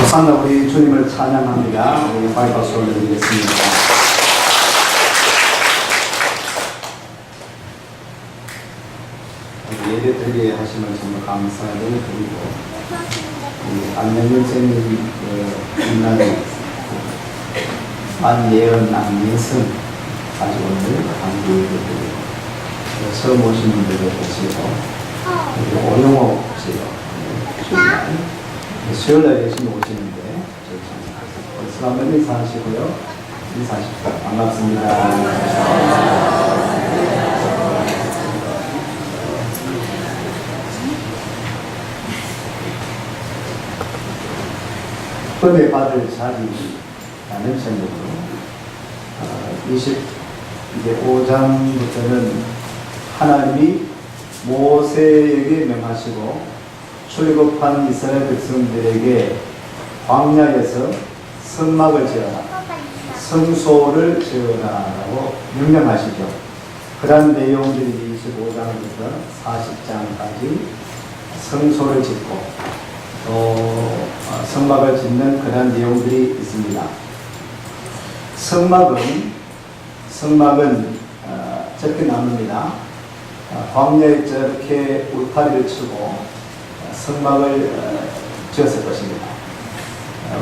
호산나 우리 주님을 찬양합니다. 우리 발박수 올려드리겠습니다. 예배 드리게 하시면 정말 감사를 드리고 안녕일 선생님 인간의 안예언 안민승 아주 오늘 안부드리고 처음 오신 분들도 계시고 오영호 씨요. 수요일날 열심히 오시는데 벌써 한번 인사하시고요. 인사하십시오. 반갑습니다. 은혜 받을 자리 나는 생각으로 25장부터는 하나님이 모세에게 명하시고 출애굽한 이스라엘 백성들에게 광야에서 성막을 지어라, 성소를 지어라라고 명령하시죠. 그러한 내용들이 25장부터 40장까지 성소를 짓고 또 성막을 짓는 그러한 내용들이 있습니다. 성막은 저렇게 나눕니다. 광야에 저렇게 울타리를 치고 성막을 지었을 것입니다.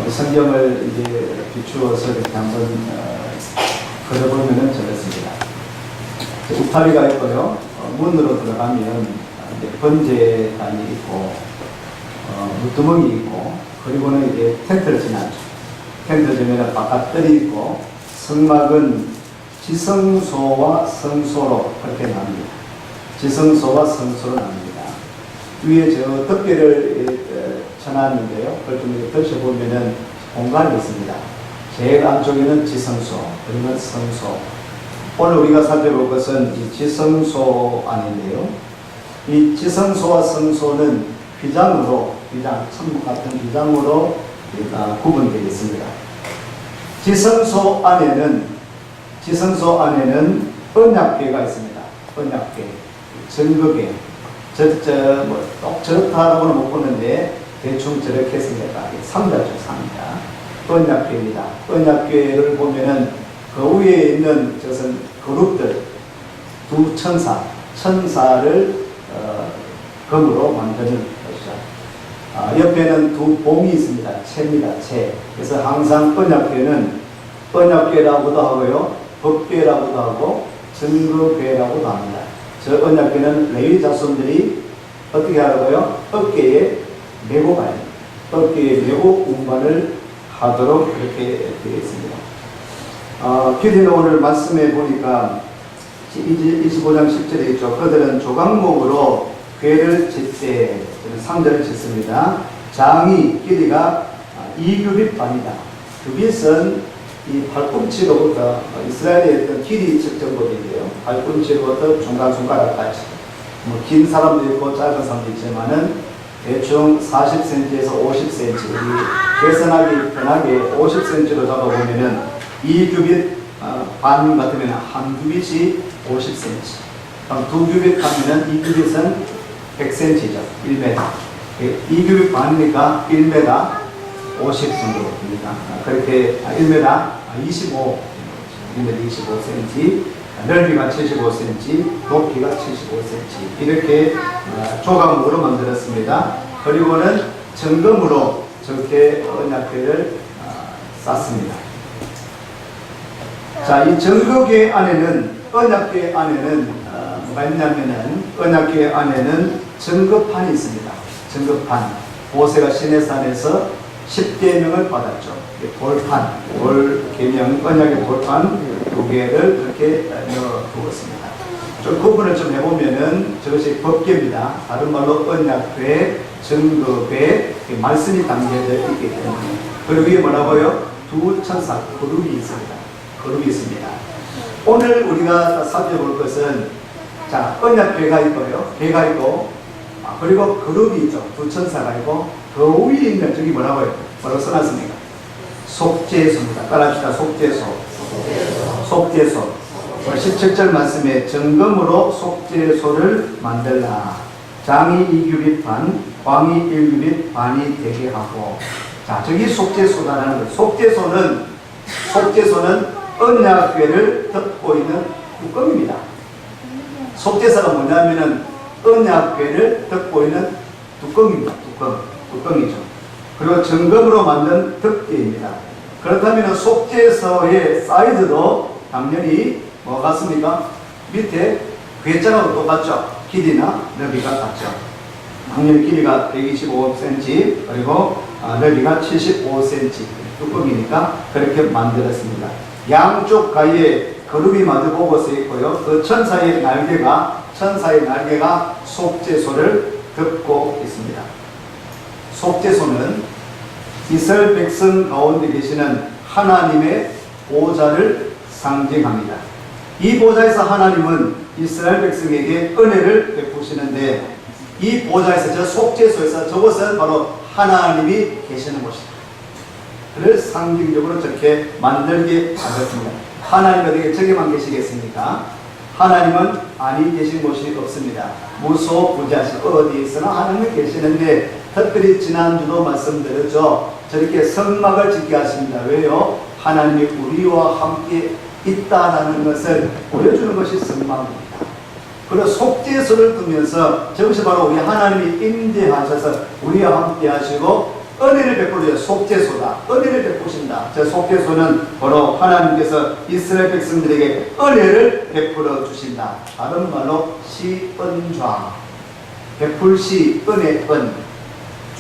우리 성경을 이제 비추어서 이렇게 한번 걸어보면은 저렇습니다. 울타리가 있고요. 문으로 들어가면 번제단이 있고 무두멍이 있고, 그리고는 이제 텐트를 지나죠. 텐트 주변에 바깥들이 있고, 성막은 지성소와 성소로 그렇게 납니다. 지성소와 성소로 납니다. 위에 저 덮개를 쳐놨는데요. 그걸 좀 덮쳐보면은 공간이 있습니다. 제일 안쪽에는 지성소, 그리고 성소. 오늘 우리가 살펴볼 것은 이 지성소 안인데요. 이 지성소와 성소는 휘장, 천국 같은 휘장으로 구분되어 있습니다. 지성소 안에는 언약궤가 있습니다. 언약궤, 증거궤. 똑 저렇다고는 못 보는데 대충 저렇게 생겼다. 상자죠, 상자. 언약궤입니다. 언약궤를 보면은 그 위에 있는 저것은 그룹들, 두 천사를 금으로 만드는 것이죠. 옆에는 두 봉이 있습니다. 채입니다. 채. 그래서 항상 언약궤는 언약궤라고도 하고요, 법궤라고도 하고 증거궤라고도 합니다. 저 언약궤는 레위 자손들이 어떻게 하라고요? 어깨에 메고 가야 됩니다. 어깨에 메고 운반을 하도록 그렇게 되어 있습니다. 기드는 오늘 말씀해 보니까 25장 10절에 있죠. 그들은 조각목으로 궤를 짓되, 상자를 짓습니다. 장이 길이가 2규빗 반이다. 규빗은 이 발꿈치로부터 이스라엘의 어떤 길이 측정법인데요. 발꿈치로부터 중간 손가락까지. 긴 사람도 있고 짧은 사람도 있지만은 대충 40cm에서 50cm. 계산하기 편하게 50cm로 잡아보면은 2규빗 반 같으면 한 규빗이 50cm. 그럼 2규빗 하면은 2규빗은 100cm죠. 1m. 2규빗 반이니까 1m 50 정도 됩니다. 그렇게 1m 25, 1m 25cm, 넓이가 75cm, 높이가 75cm. 이렇게 조각목으로 만들었습니다. 그리고는 정금으로 저렇게 언약궤를 쌌습니다. 자, 이 정거궤 안에는, 언약궤 안에는 뭐가 있냐면은, 언약궤 안에는 정거판이 있습니다. 정거판. 모세가 시내산에서 10계명을 받았죠. 돌판, 돌계명, 언약의 돌판 2개를 그렇게 넣어두었습니다. 좀 구분을 좀 해보면은 저것이 법궤입니다. 다른 말로 언약궤, 증거궤, 말씀이 담겨져 있기 때문에. 그리고 위에 뭐라고요? 두 천사, 그룹이 있습니다. 그룹이 있습니다. 오늘 우리가 살펴볼 것은, 자, 언약궤가 있고요, 궤가 있고, 그리고 그룹이 있죠. 두 천사가 있고, 그 위에 있는 저기 뭐라고 써놨습니까? 속죄소입니다. 따라합시다. 속죄소. 17절 말씀에 정금으로 속죄소를 만들라. 장이 2규빗 반, 광이 일기 및 반이 되게 하고. 자, 저기 속죄소다라는 거예요. 속죄소는 언약궤를 덮고 있는 뚜껑입니다. 속죄소가 뭐냐면은 언약궤를 덮고 있는 뚜껑입니다. 뚜껑이죠. 그리고 정금으로 만든 덮개입니다. 그렇다면 속죄소의 사이즈도 당연히 뭐 같습니까? 밑에 궤자하고 똑같죠. 길이나 너비가 같죠. 당연히 길이가 125cm 그리고 너비가 75cm 뚜껑이니까 그렇게 만들었습니다. 양쪽 가위에 거름이 마주 보고 서 있고요. 그 천사의 날개가 속죄소를 덮고 있습니다. 속죄소는 이스라엘 백성 가운데 계시는 하나님의 보좌를 상징합니다. 이 보좌에서 하나님은 이스라엘 백성에게 은혜를 베푸시는데 이 보좌에서 저 속죄소에서 저곳은 바로 하나님이 계시는 곳이다. 그를 상징적으로 저렇게 만들게 하셨습니다. 하나님 어디에 저기만 계시겠습니까? 하나님은 아니 계신 곳이 없습니다. 무소부지하신 어디 있으나 하나님은 계시는데 특별히 지난주도 말씀드렸죠. 저렇게 성막을 짓게 하십니다. 왜요? 하나님이 우리와 함께 있다라는 것을 보여주는 것이 성막입니다. 그리고 속죄소를 두면서 저것이 바로 우리 하나님이 임재하셔서 우리와 함께 하시고 은혜를 베풀어요. 속죄소다. 은혜를 베푸신다. 저 속죄소는 바로 하나님께서 이스라엘 백성들에게 은혜를 베풀어 주신다. 다른 말로 시은좌. 베풀시 은혜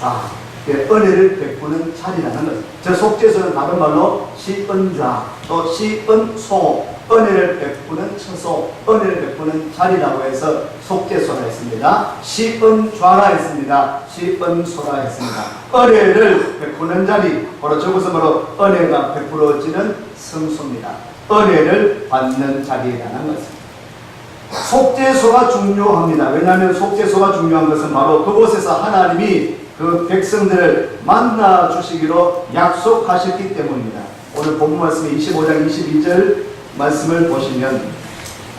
좌. 은혜를 베푸는 자리라는 것. 저 속죄소는 다른 말로 시은좌, 또 시은소, 은혜를 베푸는 처소, 은혜를 베푸는 자리라고 해서 속죄소라 했습니다. 시은좌라 했습니다. 시은소라 했습니다. 은혜를 베푸는 자리, 바로 저것은 바로 은혜가 베풀어지는 성소입니다. 은혜를 받는 자리라는 것입니다. 속죄소가 중요합니다. 왜냐하면 속죄소가 중요한 것은 바로 그곳에서 하나님이 그 백성들을 만나 주시기로 약속하셨기 때문입니다. 오늘 본문 말씀에 25장 22절 말씀을 보시면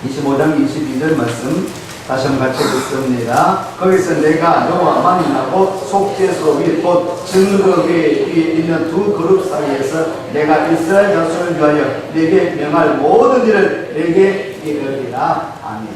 25장 22절 말씀 다시 한번 같이 읽습니다. 거기서 내가 너와 만나고 속죄소 위 곧 증거 위에 있는 두 그룹 사이에서 내가 이스라엘 자손을 위하여 내게 명할 모든 일을 내게 이르리라. 아멘.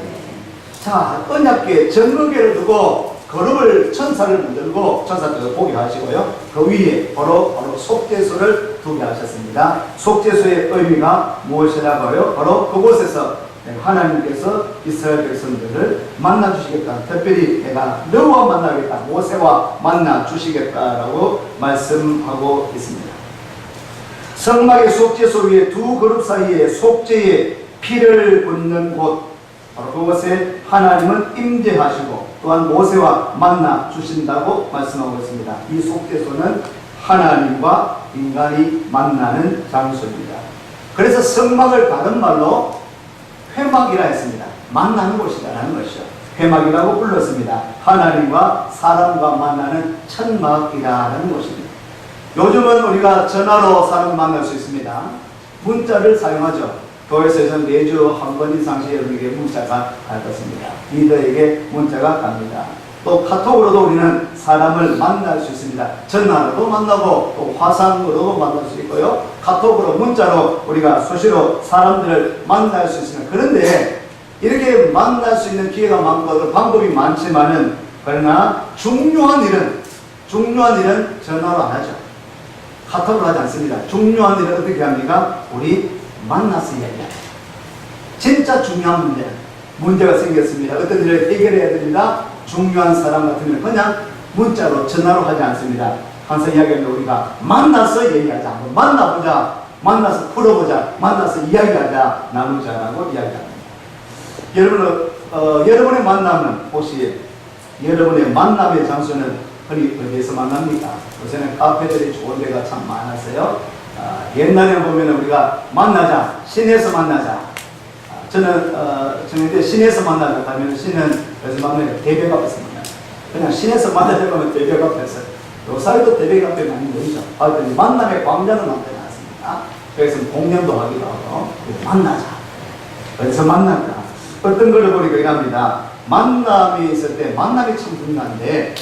자, 언약궤 증거궤를 두고 거룩을 천사를 만들고 천사들을 보게 하시고요. 그 위에 바로 속죄소를 두게 하셨습니다. 속죄소의 의미가 무엇이라고요? 바로 그곳에서 하나님께서 이스라엘 백성들을 만나 주시겠다. 특별히 내가 너와 만나겠다. 모세와 만나 주시겠다라고 말씀하고 있습니다. 성막의 속죄소 위에 두 그룹 사이에 속죄의 피를 붓는 곳, 바로 그곳에 하나님은 임재하시고 또한 모세와 만나 주신다고 말씀하고 있습니다. 이 속죄소는 하나님과 인간이 만나는 장소입니다. 그래서 성막을 다른 말로 회막이라 했습니다. 만나는 곳이라는 것이죠. 회막이라고 불렀습니다. 하나님과 사람과 만나는 천막이라는 곳입니다. 요즘은 우리가 전화로 사람 만날 수 있습니다. 문자를 사용하죠. 교회에서 매주 한 번 이상씩 여러분에게 문자가 갈 것입니다. 리더에게 문자가 갑니다. 또 카톡으로도 우리는 사람을 만날 수 있습니다. 전화로도 만나고 또 화상으로도 만날 수 있고요. 카톡으로 문자로 우리가 수시로 사람들을 만날 수 있습니다. 그런데 이렇게 만날 수 있는 기회가 많고 방법이 많지만은 그러나 중요한 일은 전화로 안 하죠. 카톡으로 하지 않습니다. 중요한 일은 어떻게 합니까? 우리 만나서 이야기합니다. 진짜 중요한 문제가 생겼습니다. 어떤 일을 해결해야 됩니다. 중요한 사람 같으면 그냥 문자로 전화로 하지 않습니다. 항상 이야기하면 우리가 만나서 얘기하자. 한번 만나보자. 만나서 풀어보자. 만나서 이야기하자. 나누자라고 이야기합니다. 여러분의 만남은 혹시 여러분의 만남의 장소는 흔히 어디에서 만납니까? 요새는 카페들이 좋은 데가 참 많았어요. 옛날에 보면 우리가 만나자, 시내에서 만나자. 저는 시내에서 만나자 하면 시는 여기서 만나요. 대벽 앞에서 만나요. 그냥 시내에서 만나자고 하면 대벽 앞에서. 요 사이도 대벽 앞에 많이 모이죠. 하여튼 만남의 광장을 만들어 놨습니다. 여기서 공연도 하기도 하고, 만나자. 어디서 만날까? 어떤 걸 보니까 이랍니다. 만남이 있을 때, 만남이 참 중요한데,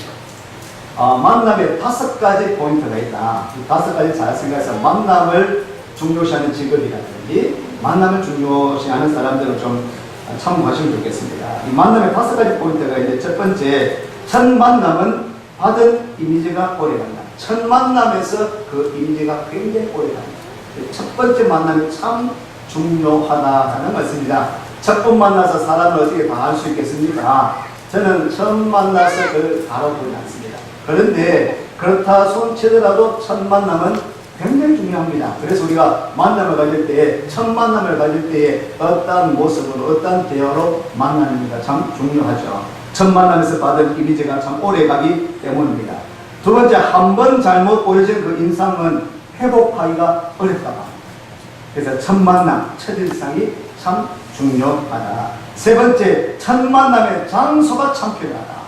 만남에 5가지 포인트가 있다. 이 5가지 잘 생각해서 만남을 중요시하는 직업이라든지 만남을 중요시하는 사람들은 좀 참고하시면 좋겠습니다. 이 만남에 5가지 포인트가 있는데 첫 번째, 첫 만남은 받은 이미지가 오래간다. 첫 만남에서 그 이미지가 굉장히 오래간다. 첫 번째 만남이 참 중요하다는 것입니다. 첫 번 만나서 사람을 어떻게 다 알 수 있겠습니까? 저는 처음 만나서 그걸 알아보지 않습니다. 그런데 그렇다 손치더라도 첫 만남은 굉장히 중요합니다. 그래서 우리가 만남을 가질 때에, 첫 만남을 가질 때에 어떤 모습으로, 어떤 대화로 만나는가 참 중요하죠. 첫 만남에서 받은 이미지가 참 오래가기 때문입니다. 두 번째, 한 번 잘못 보여진 그 인상은 회복하기가 어렵다고 합니다. 그래서 첫 만남, 첫 인상이 참 중요하다. 세 번째, 첫 만남의 장소가 참 필요하다.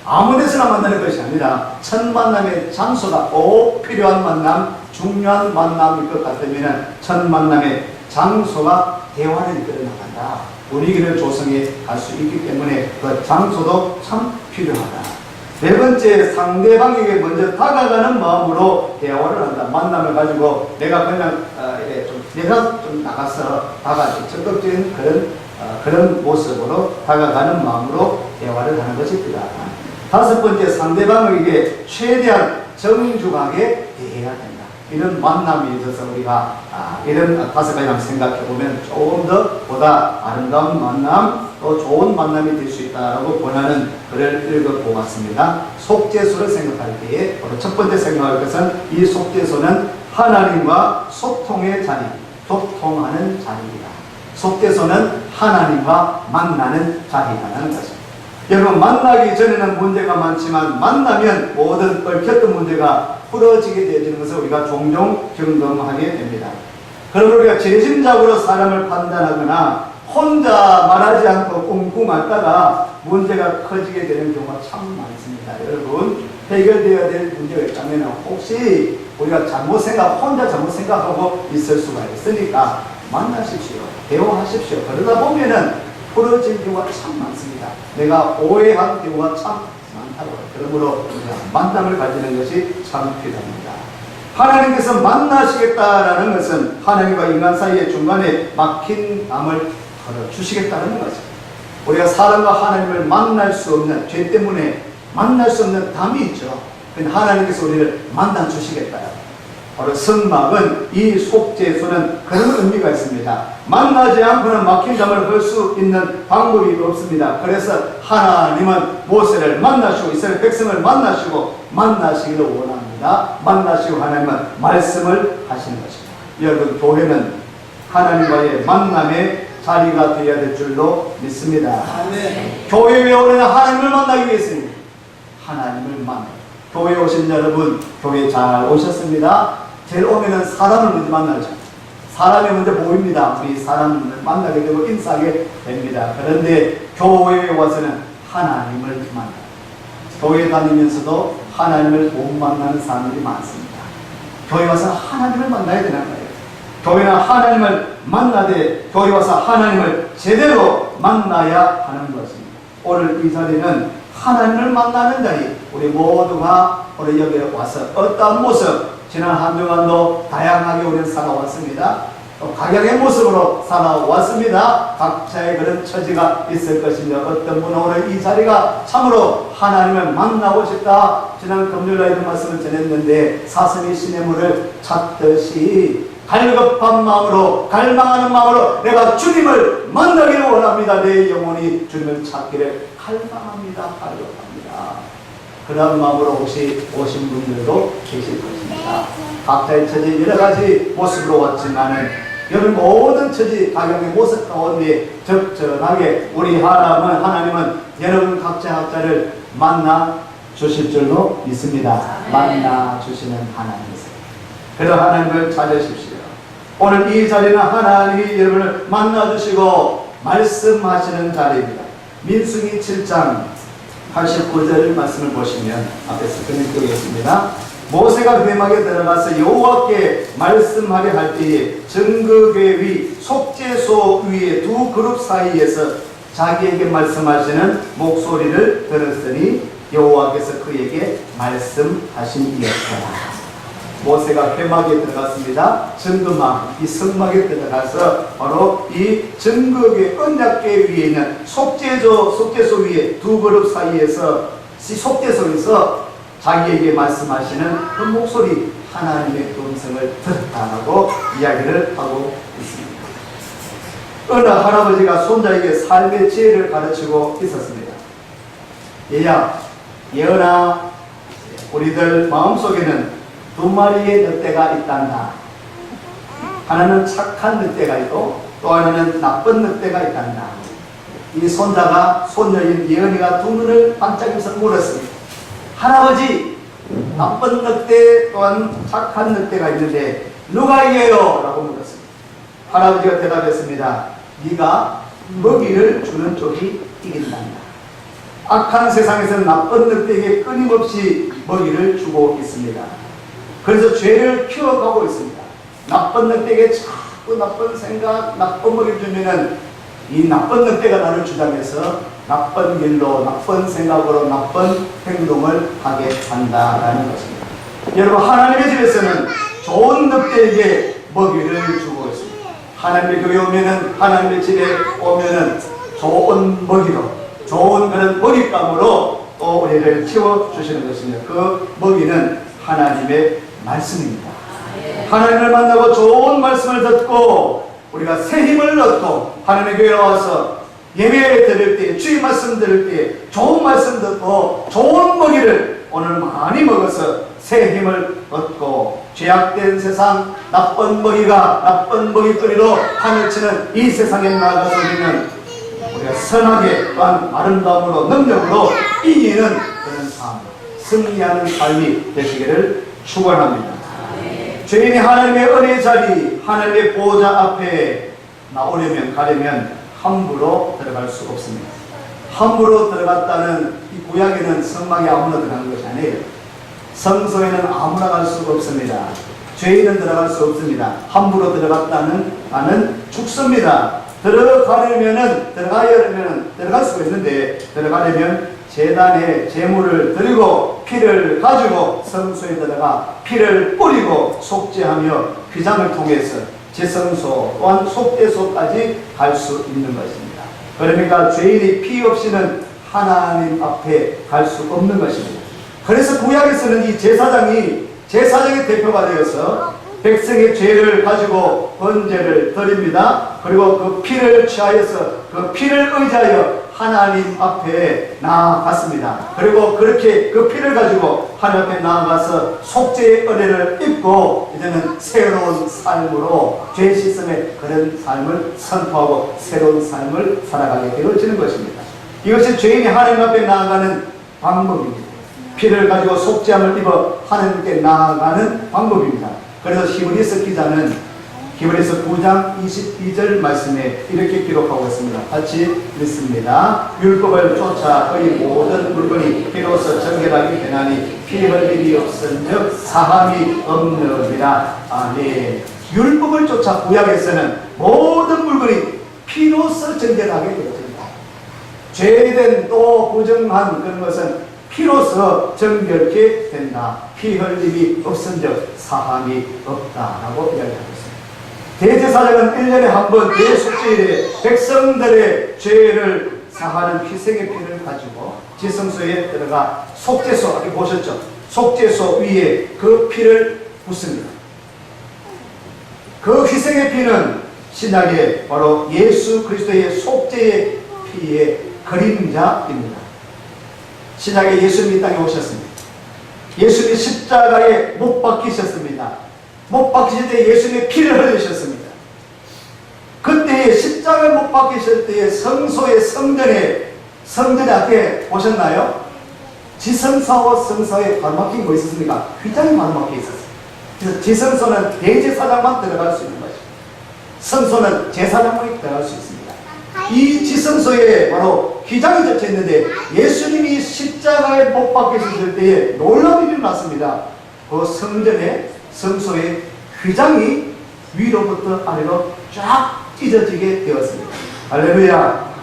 아무 데서나 만나는 것이 아니라 첫 만남의 장소가 꼭 필요한 만남, 중요한 만남일 것 같으면 첫 만남의 장소가 대화를 이끌어 나간다. 분위기를 조성해 갈 수 있기 때문에 그 장소도 참 필요하다. 네 번째, 상대방에게 먼저 다가가는 마음으로 대화를 한다. 만남을 가지고 내가 그냥 내가 좀 나가서 다가가서 적극적인 그런 모습으로 다가가는 마음으로 대화를 하는 것이 필요하다. 다섯 번째, 상대방에게 최대한 정중하게 대해야 된다. 이런 만남에 있어서 우리가 이런 5가지 한번 생각해 보면 조금 더 보다 아름다운 만남, 또 좋은 만남이 될 수 있다라고 권하는 글을 읽어보았습니다. 속죄소를 생각할 때에 첫 번째 생각할 것은 이 속죄소는 하나님과 소통의 자리, 소통하는 자리이다. 속죄소는 하나님과 만나는 자리라는 것입니다. 여러분, 만나기 전에는 문제가 많지만 만나면 모든 얽혔던 문제가 풀어지게 되어지는 것을 우리가 종종 경험하게 됩니다. 그러므로 우리가 재심적으로 사람을 판단하거나 혼자 말하지 않고 꿍꿍 앓다가 문제가 커지게 되는 경우가 참 많습니다. 여러분, 해결되어야 될 문제가 있다면 혹시 우리가 혼자 잘못 생각하고 있을 수가 있으니까 만나십시오. 대화하십시오. 그러다 보면은 풀어질 경우가 참 많습니다. 내가 오해한 경우가 참 많다고. 그러므로 우리가 만남을 가지는 것이 참 필요합니다. 하나님께서 만나시겠다라는 것은 하나님과 인간 사이의 중간에 막힌 담을 걸어주시겠다는 것입니다. 우리가 사람과 하나님을 만날 수 없는, 죄 때문에 만날 수 없는 담이 있죠. 근데 하나님께서 우리를 만나 주시겠다. 바로 성막은, 이 속죄소는 그런 의미가 있습니다. 만나지 않고는 막힌 담을 헐 수 있는 방법이 없습니다. 그래서 하나님은 모세를 만나시고 이스라엘 백성을 만나시기를 원합니다. 만나시고 하나님은 말씀을 하시는 것입니다. 여러분, 교회는 하나님과의 만남의 자리가 되어야 될 줄로 믿습니다. 아멘. 교회에 오는 하나님을 만나기 위해서입니다. 하나님을 만나. 교회에 오신 여러분, 교회 잘 오셨습니다. 제일 오면은 사람을 먼저 만나죠. 사람이 먼저 보입니다. 우리 사람을 만나게 되고 인사하게 됩니다. 그런데 교회에 와서는 하나님을 만나요. 교회 다니면서도 하나님을 못 만나는 사람들이 많습니다. 교회 와서 하나님을 만나야 되는 거예요. 교회는 하나님을 만나되 교회 와서 하나님을 제대로 만나야 하는 것입니다. 오늘 이 자리는 하나님을 만나는 자리, 우리 모두가 오늘 여기에 와서 어떤 모습, 지난 한 주간도 다양하게 우리는 살아왔습니다. 또 각양의 모습으로 살아왔습니다. 각자의 그런 처지가 있을 것입니다. 어떤 분은 오늘 이 자리가 참으로 하나님을 만나고 싶다. 지난 금요일날에도 말씀을 전했는데 사슴이 시냇물을 찾듯이 갈급한 마음으로, 갈망하는 마음으로 내가 주님을 만나기를 원합니다. 내 영혼이 주님을 찾기를 갈망합니다. 갈급합니다. 그런 마음으로 혹시 오신 분들도 계실 것입니다. 각자의 처지 여러 가지 모습으로 왔지만은 여러분 모든 처지 각양의 모습 가운데 적절하게 우리 하나님은 여러분 각자를 만나 주실 줄로 믿습니다. 만나 주시는 하나님이세요. 그런 하나님을 찾으십시오. 오늘 이 자리는 하나님이 여러분을 만나 주시고 말씀하시는 자리입니다. 민수기 7장 89절 말씀을 보시면 앞에서 끊어드리겠습니다. 모세가 회막에 들어가서 여호와께 말씀하려 할 때에 정극궤 위 속죄소 위에 두 그룹 사이에서 자기에게 말씀하시는 목소리를 들었으니 여호와께서 그에게 말씀하신이었더라. 모세가 회막에 들어갔습니다. 증거막, 이 성막에 들어가서 바로 이 증거의 언약궤 위에 있는 속죄소 위에 두 그룹 사이에서 속죄소에서 자기에게 말씀하시는 그 목소리, 하나님의 음성을 들었다라고 이야기를 하고 있습니다. 어느 할아버지가 손자에게 삶의 지혜를 가르치고 있었습니다. 얘야, 예언아, 우리들 마음속에는 두 마리의 늑대가 있단다. 하나는 착한 늑대가 있고 또 하나는 나쁜 늑대가 있단다. 이 손자가 손녀인 예언이가 두 눈을 반짝이면서 물었습니다. 할아버지, 나쁜 늑대 또한 착한 늑대가 있는데 누가 이겨요? 라고 물었습니다. 할아버지가 대답했습니다. 네가 먹이를 주는 쪽이 이긴단다. 악한 세상에서는 나쁜 늑대에게 끊임없이 먹이를 주고 있습니다. 그래서 죄를 키워가고 있습니다. 나쁜 늑대에게 자꾸 나쁜 생각, 나쁜 먹이를 주면은 이 나쁜 늑대가 나를 주장해서 나쁜 길로, 나쁜 생각으로, 나쁜 행동을 하게 한다라는 것입니다. 여러분, 하나님의 집에서는 좋은 늑대에게 먹이를 주고 있습니다. 하나님의 교회 오면은, 하나님의 집에 오면은 좋은 먹이로, 좋은 그런 먹잇감으로 또 우리를 키워주시는 것입니다. 그 먹이는 하나님의 말씀입니다. 하나님을 만나고 좋은 말씀을 듣고 우리가 새 힘을 얻고 하나님의 교회에 와서 예배 드릴 때, 주의 말씀 들을 때 좋은 말씀 듣고 좋은 먹이를 오늘 많이 먹어서 새 힘을 얻고 죄악된 세상, 나쁜 먹이거리로 하늘 치는 이 세상에 나아가서 우리는 우리가 선하게 또한 아름다움으로 능력으로 이기는 그런 삶, 승리하는 삶이 되시기를 축원합니다. 죄인이 하나님의 은혜의 자리, 하나님의 보호자 앞에 나오려면, 가려면 함부로 들어갈 수 없습니다. 함부로 들어갔다는 이 구약에는 성막에 아무나 들어가는 것이 아니에요. 성소에는 아무나 갈 수가 없습니다. 죄인은 들어갈 수 없습니다. 함부로 들어갔다는 나는 죽습니다. 들어가려면은, 들어갈 수가 있는데, 들어가려면 제단에 제물을 드리고 피를 가지고 성소에 들어가 피를 뿌리고 속죄하며 휘장을 통해서 제성소 또한 속죄소까지 갈 수 있는 것입니다. 그러니까 죄인이 피 없이는 하나님 앞에 갈 수 없는 것입니다. 그래서 구약에서는 이 제사장의 대표가 되어서 백성의 죄를 가지고 번제를 드립니다. 그리고 그 피를 취하여서 그 피를 의지하여 하나님 앞에 나아갔습니다. 그리고 그렇게 그 피를 가지고 하나님 앞에 나아가서 속죄의 은혜를 입고 이제는 새로운 삶으로 죄 씻음의 그런 삶을 선포하고 새로운 삶을 살아가게 되어지는 것입니다. 이것이 죄인이 하나님 앞에 나아가는 방법입니다. 피를 가지고 속죄함을 입어 하나님께 나아가는 방법입니다. 그래서 히브리서 기자는 히브리서 9장 22절 말씀에 이렇게 기록하고 있습니다. 같이 읽습니다. 율법을 쫓아 그의 모든 물건이 피로써 정결하게 되나니 피 흘림이 없은즉 사함이 없느니라. 아멘. 율법을 쫓아 구약에서는 모든 물건이 피로써 정결하게 되어집니다. 죄된 또 부정한 그런 것은 피로써 정결케 된다. 피 흘림이 없은즉 사함이 없다라고 이야기하고 있습니다. 대제사장은 1년에 한 번 대속죄일에 백성들의 죄를 사하는 희생의 피를 가지고 지성소에 들어가 속죄소, 아까 보셨죠? 속죄소 위에 그 피를 붓습니다. 그 희생의 피는 신약의 바로 예수 그리스도의 속죄의 피의 그림자입니다. 신약에 예수님이 땅에 오셨습니다. 예수님이 십자가에 못 박히셨습니다. 못 박히실 때 예수님의 피를 흘리셨습니다. 그때 십자가에 못 박히실 때의 성소의 성전에 앞에 보셨나요? 지성소와 성소에 발막힌 거 있었습니까? 휘장이 발막혀 있었어요. 그래서 지성소는 대제사장만 들어갈 수 있는 것입니다. 성소는 제사장만 들어갈 수 있습니다. 이 지성소에 바로 휘장이 젖혀 있는데 예수님이 십자가에 못 박히실 때에 놀라운 일이 났습니다. 그 성소의 휘장이 위로부터 아래로 쫙 찢어지게 되었습니다. 할렐루야.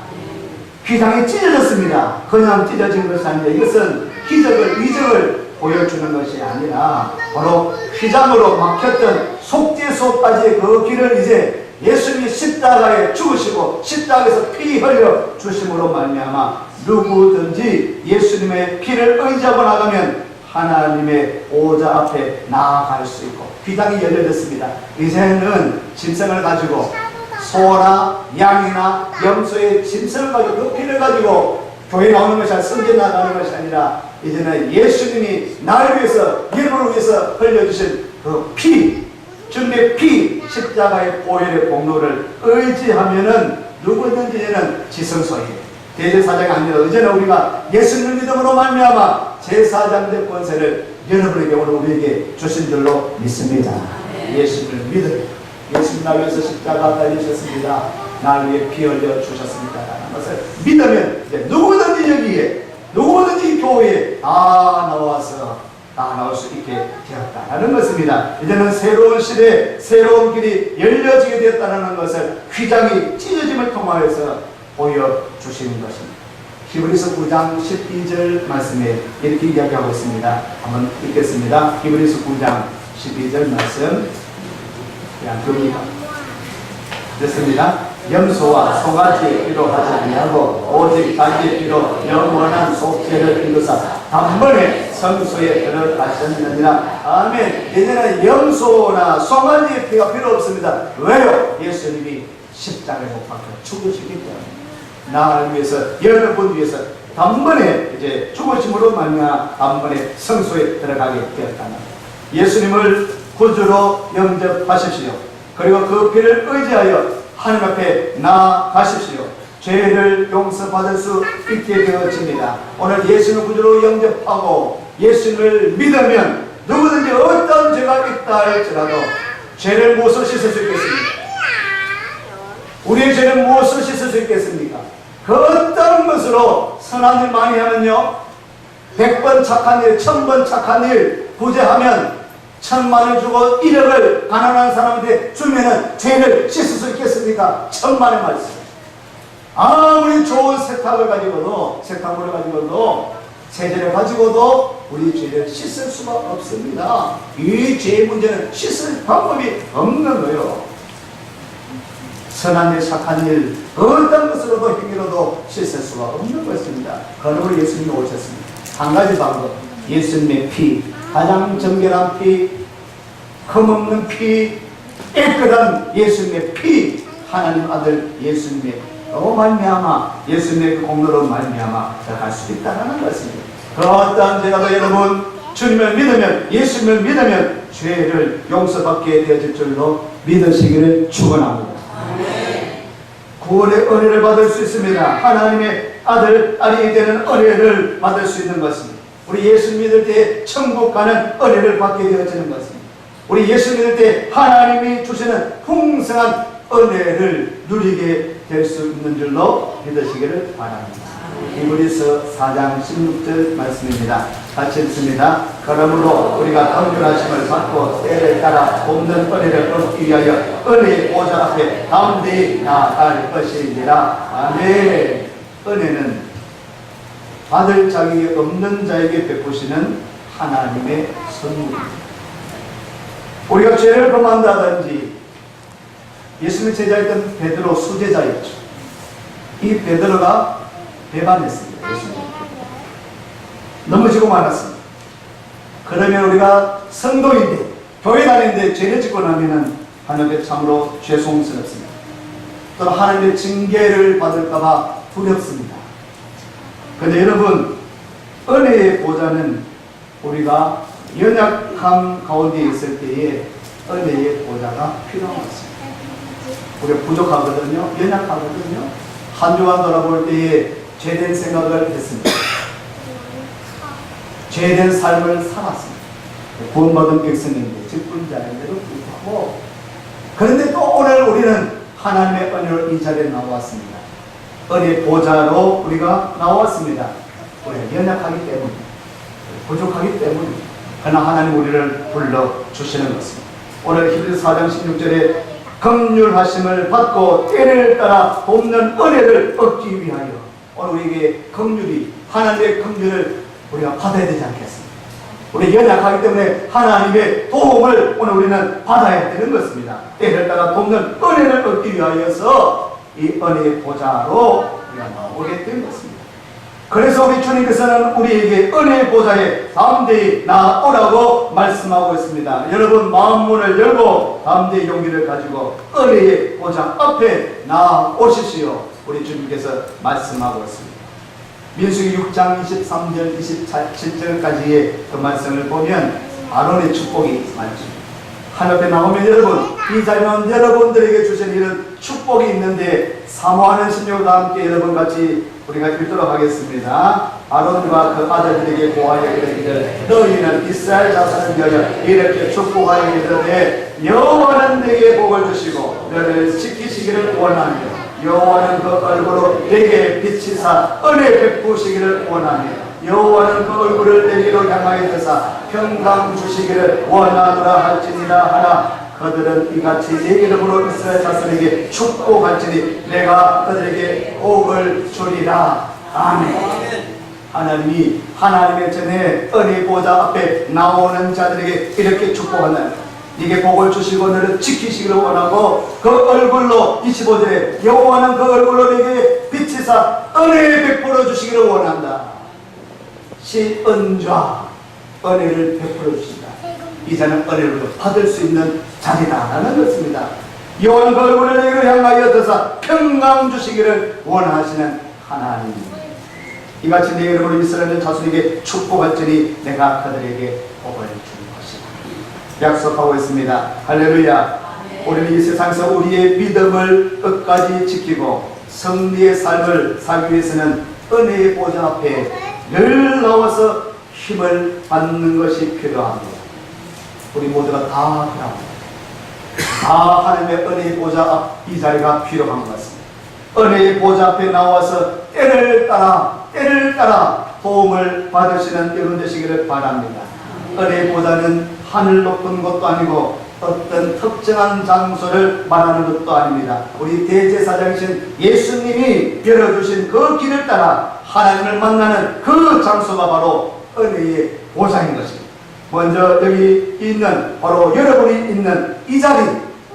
휘장이 찢어졌습니다. 그냥 찢어진 것이 아니라 이것은 기적을, 이적을 보여주는 것이 아니라 바로 휘장으로 막혔던 속죄소까지 그 길을 이제 예수님이 십자가에 죽으시고 십자가에서 피 흘려 주심으로 말미암아 누구든지 예수님의 피를 의지하고 나가면 하나님의 보좌 앞에 나아갈 수 있고 휘장이 열려졌습니다. 이제는 짐승을 가지고 소나 양이나 염소의 짐승을 가지고 그 피를 가지고 교회 나오는 것이 아니라 성전 나가는 것이 아니라 이제는 예수님이 나를 위해서 여러분을 위해서 흘려주신 그 피, 주님의 피, 십자가의 보혈의 공로를 의지하면은 누구든지 이제는 지성소에 대제사장이 아니라 이제는 우리가 예수님을 믿음으로 말미암아 제사장의 권세를 여러분에게 오늘 우리에게 주신 줄로 믿습니다. 예수님을 믿으면 예수님 나를 위해서 십자가 달리셨습니다. 나를 위해 피 흘려 주셨습니다. 라는 것을 믿으면 이제 누구든지 여기에 누구든지 교회에 다 나와서 다 나올 수 있게 되었다는 것입니다. 이제는 새로운 시대, 새로운 길이 열려지게 되었다는 것을 휘장이 찢어짐을 통하여서 보여주시는 것입니다. 히브리서 9장 12절 말씀에 이렇게 이야기하고 있습니다. 한번 읽겠습니다. 히브리서 9장 12절 말씀 그냥 됐습니다. 염소와 송아지의 피로 하지 아니하고 오직 자기의 피로 영원한 속죄를 이루사 단번에 성소에 들어가셨느니라. 아멘. 이제는 염소나 송아지의 피가 필요 없습니다. 왜요? 예수님이 십자가에 못 박혀 죽으시기 때문에 나를 위해서 여러분 위해서 단번에 이제 죽으심으로 말미암아 단번에 성소에 들어가게 되었다는 예수님을 구주로 영접하십시오. 그리고 그 피를 의지하여 하나님 앞에 나아가십시오. 죄를 용서받을 수 있게 되어집니다. 오늘 예수님을 구주로 영접하고 예수님을 믿으면 누구든지 어떤 죄가 있다 할지라도 죄를 무엇으로 씻을 수 있겠습니까? 우리의 죄는 무엇으로 씻을 수 있겠습니까? 그 어떤 것으로 선한 일 많이 하면요 100번 착한 일, 1000번 착한 일 구제하면 1000만을 주고 1억을 가난한 사람한테 주면은 죄를 씻을 수 있겠습니까? 1000만의 말씀. 아무리 좋은 세탁을 가지고도 세탁물을 가지고도 세제를 가지고도 우리 죄를 씻을 수가 없습니다. 이 죄의 문제는 씻을 방법이 없는 거예요. 선한 일, 착한 일, 어떤 것으로도 행위로도 씻을 수가 없는 것입니다. 그러므로 예수님이 오셨습니다. 한 가지 방법, 예수님의 피, 가장 정결한 피, 흠없는 피, 깨끗한 예수님의 피, 하나님 아들 예수님의 말미암아 예수님의 그 공로로 말미암아 들어갈 수 있다는 것입니다. 그 어떠한 죄라도 여러분 주님을 믿으면 예수님을 믿으면 죄를 용서받게 되어질 줄로 믿으시기를 축원합니다. 구원의 은혜를 받을 수 있습니다. 하나님의 아들, 딸이 되는 은혜를 받을 수 있는 것입니다. 우리 예수 믿을 때 천국 가는 은혜를 받게 되어지는 것입니다. 우리 예수 믿을 때 하나님이 주시는 풍성한 은혜를 누리게 될 수 있는 줄로 믿으시기를 바랍니다. 히브리서 4장 16절 말씀입니다. 같이 읽습니다. 그러므로 우리가 긍휼하심을 받고 때를 따라 돕는 은혜를 얻기 위하여 은혜의 보좌 앞에 담대히 나아갈 것이니라. 아멘. 은혜는 받을 자격이 없는 자에게 베푸시는 하나님의 선물입니다. 우리가 죄를 범한다든지 예수님의 제자였던 베드로 수제자였죠. 이 베드로가 배반했습니다. 예수님 넘어지고 말았습니다. 그러면 우리가 성도인데 교회 다니는데 죄를 짓고 나면은 하나님께 참으로 죄송스럽습니다. 또 하나님의 징계를 받을까봐 두렵습니다. 그런데 여러분 은혜의 보좌는 우리가 연약함 가운데 있을 때에 은혜의 보좌가 필요한 것입니다. 우리가 부족하거든요. 연약하거든요. 한 주간 돌아볼 때에 죄된 생각을 했습니다. 죄된 삶을 살았습니다. 구원받은 백성인데 직분자인데도 불구하고 그런데 또 오늘 우리는 하나님의 은혜로 이 자리에 나왔습니다. 은혜 보좌로 우리가 나왔습니다. 우리가 연약하기 때문에 부족하기 때문에 그러나 하나님 우리를 불러주시는 것입니다. 오늘 히브리서 4장 16절에 긍휼하심을 받고 때를 따라 돕는 은혜를 얻기 위하여 오늘 우리에게 긍휼이 하나님의 긍휼을 우리가 받아야 되지 않겠습니까? 우리 연약하기 때문에 하나님의 도움을 오늘 우리는 받아야 되는 것입니다. 때를 따라 돕는 은혜를 얻기 위하여서 이 은혜의 보좌로 우리가 나오게 된 것입니다. 그래서 우리 주님께서는 우리에게 은혜의 보좌에 담대히 나오라고 말씀하고 있습니다. 여러분 마음문을 열고 담대히 용기를 가지고 은혜의 보좌 앞에 나오십시오. 우리 주님께서 말씀하고 있습니다. 민수기 6장 23절 27절까지의 그 말씀을 보면 아론의 축복이 많죠. 하늘에 나오면 여러분 이 자리는 여러분들에게 주신 이런 축복이 있는데 사모하는 심령과 함께 여러분 같이 우리가 읽도록 하겠습니다. 아론과 그 아들들에게 고하여 이르기를 너희는 이스라엘 자손을 위하여 이렇게 축복하여 이르되 여호와는 내게 복을 주시고 너를 지키시기를 원하며 여호와는 그 얼굴로 내게 비치사 은혜 베푸시기를 원하며 여호와는 그 얼굴을 내게로 향하여 드사 평강 주시기를 원하노라 할지니라 하나 그들은 이같이 내 이름으로 이스라엘 자손에게 축복할지니 내가 그들에게 복을 주리라. 아멘. 하나님이 하나님의 전에 은혜 보좌 앞에 나오는 자들에게 이렇게 축복한다. 네게 복을 주시고 너를 지키시기를 원하고 그 얼굴로 25절에 여호와는 그 얼굴로 내게 비치사 은혜 베풀어 주시기를 원한다. 시은좌 은혜를 베풀어 주신다. 이 자는 은혜를 받을 수 있는 자리다라는 것입니다. 여호와는 그 얼굴을 내게로 향하여 드사 평강 주시기를 원하시는 하나님. 이같이 내 이름으로 이스라엘 자손에게 축복할지니 내가 그들에게 복을 줄 것이다. 약속하고 있습니다. 할렐루야. 우리는 이 세상에서 우리의 믿음을 끝까지 지키고 승리의 삶을 살기 위해서는 은혜의 보좌 앞에 늘 나와서 힘을 받는 것이 필요합니다. 우리 모두가 다 필요합니다. 다 하나님의 은혜의 보좌 앞 이 자리가 필요한 것 같습니다. 은혜의 보좌 앞에 나와서 때를 따라 도움을 받으시는 여러분 되시기를 바랍니다. 은혜의 보좌는 하늘 높은 것도 아니고 어떤 특정한 장소를 말하는 것도 아닙니다. 우리 대제사장이신 예수님이 열어주신 그 길을 따라 하나님을 만나는 그 장소가 바로 은혜의 보좌인 것입니다. 먼저 여기 있는 바로 여러분이 있는 이 자리,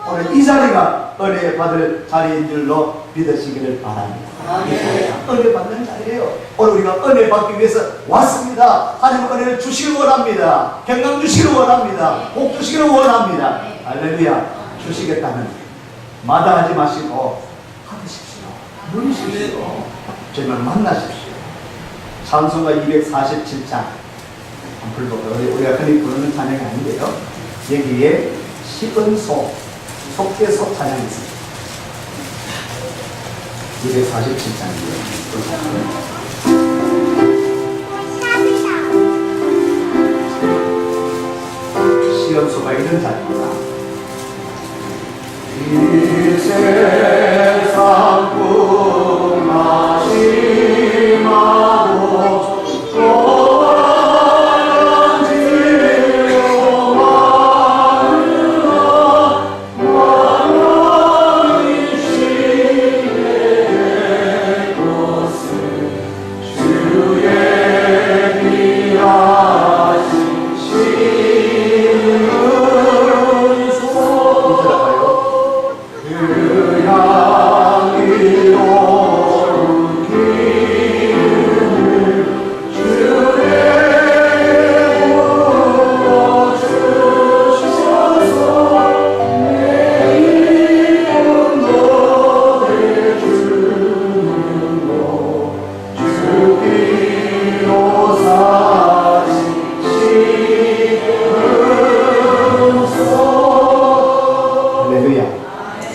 오늘 이 자리가 은혜 받을 자리인 줄로 믿으시기를 바랍니다. 은혜 받는 자리예요. 오늘 우리가 은혜 받기 위해서 왔습니다. 하나님 은혜를 주시길 원합니다. 건강 주시길 원합니다. 복 주시기를 원합니다. 할렐루야. 주시겠다면 마다하지 마시고 받으십시오. 누리십시오. 주님을 만나십시오. 찬송가 247장 우리가 흔히 부르는 찬양이 아닌데요. 여기에 시은소, 속죄소 찬양이 있습니다. 247장이에요. 시은소가 이런 자리입니다.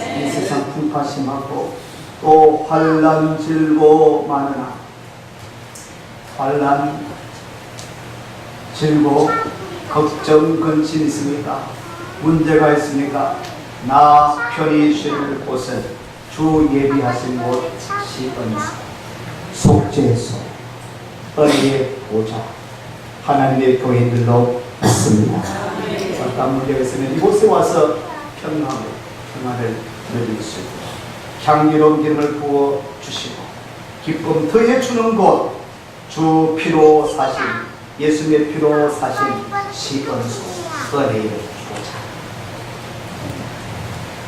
이 세상 풍마심하고 또 환난 질고 많으나 환난 질고 걱정 근심 있습니까? 문제가 있습니까? 나 편히 쉴 곳은 주 예비하신 곳 시은소 속죄소 은혜의 보좌 하나님의 교인들로 있습니다. 어떤 문제가 있으면 이곳에 와서 평안을 누릴 수 있고 향기로운 기름을 부어 주시고 기쁨 더해 주는 곳 주 피로 사신 예수님의 피로 사신 시건수 은혜의 보좌.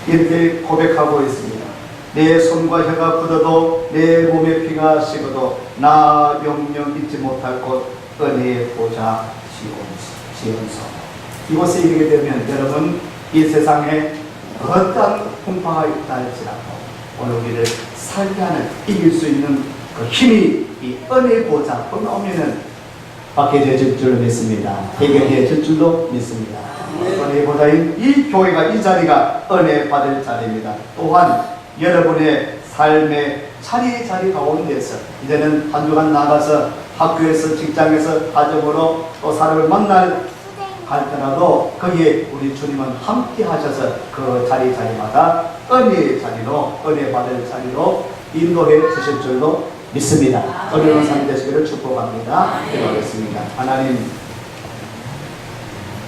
이렇게 고백하고 있습니다. 내 손과 혀가 굳어도 내 몸의 피가 식어도 나 영영 잊지 못할 곳 은혜의 보좌 시온소. 이곳에 이르게 되면 여러분 이 세상에 어떤 풍파가 있다 할지라도 오늘 우리를 살게 하는 이길 수 있는 그 힘이 이 은혜의 보좌 보면은 받게 되어질 줄로 믿습니다. 해결되어질 줄로 믿습니다. 은혜의 보좌인 이 교회가 이 자리가 은혜 받을 자리입니다. 또한 여러분의 삶의 자리 가운데서 이제는 한 주간 나가서 학교에서 직장에서 가정으로 또 사람을 만날 할때라도 거기에 우리 주님은 함께 하셔서 그 자리마다 은혜의 자리로 은혜 받을 자리로 인도해 주실 줄로 믿습니다. 은혜로운 삶 되시기를 축복합니다. 기도하겠습니다.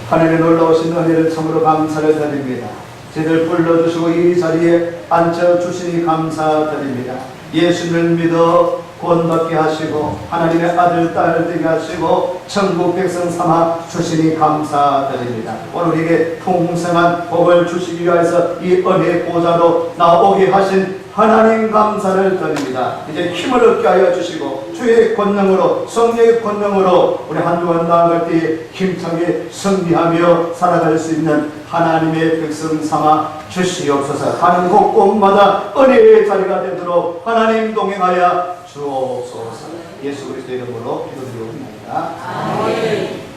하나님의 놀라우신 은혜를 참으로 감사를 드립니다. 저희들 불러주시고 이 자리에 앉혀주시니 감사드립니다. 예수를 믿어 구원받게 하시고 하나님의 아들 딸 되게 하시고 천국 백성 삼아 주시니 감사드립니다. 오늘 우리에게 풍성한 복을 주시기 위해서 이 은혜의 보좌로 나오게 하신 하나님 감사를 드립니다. 이제 힘을 얻게 하여 주시고 주의 권능으로 성령의 권능으로 우리 한 주간 나아갈 때에 힘차게 승리하며 살아갈 수 있는 하나님의 백성 삼아 주시옵소서. 가는 곳곳마다 은혜의 자리가 되도록 하나님 동행하여 주옵소서. 예수 그리스도 이름으로 기도드리옵나이다. 아멘.